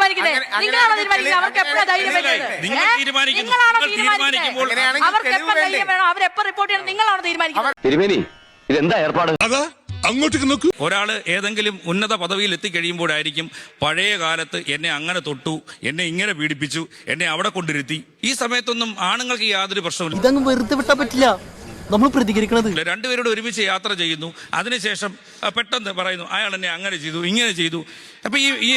തീരുമാനിക്കുന്നത്? നിങ്ങളാണോ തീരുമാനിക്കുന്നത് അവർക്ക് എപ്പോഴാ ധൈര്യം വരുന്നത്? നിങ്ങളാണോ തീരുമാനിക്കുന്നത് അവർക്ക് എപ്പോൾ ധൈര്യം വേണം, അവരെപ്പോ റിപ്പോർട്ട് ചെയ്യണം? നിങ്ങളാണോ തീരുമാനിക്കുന്നത്? തിരുമേനി ഇതെന്താ ഏർപ്പാട്? അങ്ങോട്ടേക്ക് നോക്കൂ. ഒരാൾ ഏതെങ്കിലും ഉന്നത പദവിയിൽ എത്തിക്കഴിയുമ്പോഴായിരിക്കും പഴയ കാലത്ത് എന്നെ അങ്ങനെ തൊട്ടു, എന്നെ ഇങ്ങനെ പീഡിപ്പിച്ചു, എന്നെ അവിടെ കൊണ്ടിരുത്തി. ഈ സമയത്തൊന്നും ആണുങ്ങൾക്ക് യാതൊരു പ്രശ്നമില്ല. ഇതങ്ങ് വെറുതെ വിട്ടാ പറ്റില്ല, നമ്മൾ പ്രതികരിക്കണത്. രണ്ടുപേരോട് ഒരുമിച്ച് യാത്ര ചെയ്യുന്നു, അതിനുശേഷം പെട്ടെന്ന് പറയുന്നു അയാൾ എന്നെ അങ്ങനെ ചെയ്തു, ഇങ്ങനെ ചെയ്തു. അപ്പൊ ഈ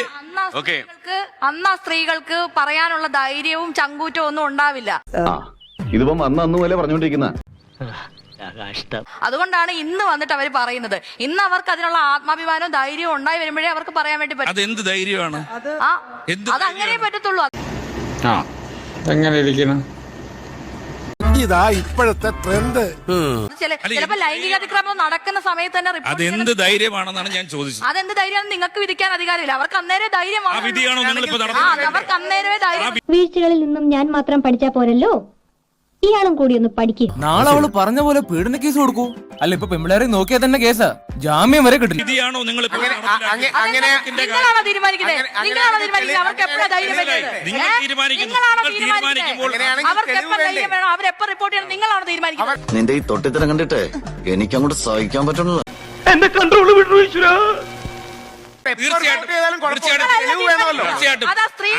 അന്ന് സ്ത്രീകൾക്ക് പറയാനുള്ള ധൈര്യവും ചങ്കൂറ്റവും ഒന്നും ഉണ്ടാവില്ല. ഇതിപ്പം അന്ന് പോലെ പറഞ്ഞോണ്ടിരിക്കുന്ന. അതുകൊണ്ടാണ് ഇന്ന് വന്നിട്ട് അവർ പറയുന്നത്. ഇന്ന് അവർക്ക് അതിനുള്ള ആത്മാഭിമാനവും ധൈര്യവും ഉണ്ടായി വരുമ്പോഴേ അവർക്ക് പറയാൻ വേണ്ടി പറ്റും. അതെന്ത് ധൈര്യമാണ്? അത് അങ്ങനെ പറ്റത്തുള്ളൂ. ഇതാ ഇപ്പോഴത്തെ ട്രെൻഡ്. ചിലപ്പോ ലൈംഗിക അതിക്രമം നടക്കുന്ന സമയത്ത് തന്നെ അതെന്ത് ധൈര്യമാണെന്നാണ് ഞാൻ ചോദിച്ചത്. അതെന്ത് ധൈര്യമാണെന്ന് നിങ്ങൾക്ക് വിധിക്കാൻ അധികാരമില്ല. അവർക്ക് അന്നേരം ധൈര്യം, അവർക്ക് അന്നേരമേ ധൈര്യം. വീഴ്ചകളിൽ നിന്നും ഞാൻ മാത്രം പഠിച്ചാ പോരല്ലോ, ഇയാളും കൂടി ഒന്ന് പഠിക്കും. നാളെ അവള് പറഞ്ഞ പോലെ പീഡന കേസ് കൊടുക്കൂ. അല്ല ഇപ്പൊ പെമ്പിളേരെ നോക്കിയാ തന്നെ കേസാ, ജാമ്യം വരെ കിട്ടില്ല. വിധിയാണോ നിങ്ങൾ? നിങ്ങളാണോ തീരുമാനിക്കുന്നത്? നിങ്ങളാണോ തീരുമാനിക്കുന്നത് അവർക്ക് എപ്പോഴാ ധൈര്യം വരുന്നത്? നിങ്ങളാണോ തീരുമാനിക്കുന്നത് അവർക്ക് എപ്പോൾ ധൈര്യം വേണം, അവരെപ്പോ റിപ്പോർട്ട് ചെയ്യണം? നിങ്ങളാണോ തീരുമാനിക്കുന്നത്? നിന്റെ ഈ തൊട്ടിത്തരം കണ്ടിട്ട് എനിക്കങ്ങോട്ട് സഹിക്കാൻ പറ്റുന്നില്ല. എന്റെ കൺട്രോൾ വിട്ടു ഈശ്വരാ.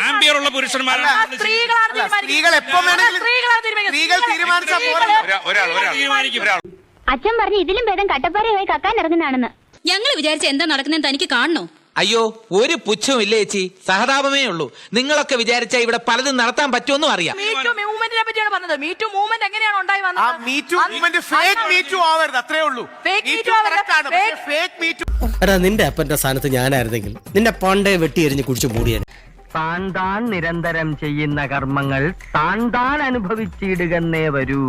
ആംബിയറുള്ള പുരുഷന്മാരാണ് സ്ത്രീകൾ. അച്ഛൻ പറഞ്ഞു ഇതിലും ഭേദം കട്ടപ്പാറയായി കക്കാൻ ഇറങ്ങുന്നതാണെന്ന്. ഞങ്ങൾ വിചാരിച്ച എന്താ നടക്കുന്നതെന്ന് തനിക്ക് കാണണോ? അയ്യോ ഒരു പുച്ഛവും ഇല്ലേ ചേച്ചി, സഹതാപമേ ഉള്ളൂ. നിങ്ങളൊക്കെ വിചാരിച്ച ഇവിടെ പലതും നടത്താൻ പറ്റുമെന്നും അറിയാം. മീറ്റു മൂവ്മെന്റിനെ പറ്റിയാണ് പറഞ്ഞത്. മീറ്റു മൂവ്മെന്റ് എങ്ങനെയാണ് ഉണ്ടായി എടാ നിന്റെ അപ്പന്റെ സ്ഥാനത്ത് ഞാനായിരുന്നെങ്കിൽ നിന്റെ പണ്ടേ വെട്ടി എറിഞ്ഞ് കുടിച്ചു മൂടിയാണ്. താൻ താൻ നിരന്തരം ചെയ്യുന്ന കർമ്മങ്ങൾ താൻ താൻ അനുഭവിച്ചിടുകന്നേ വരൂ.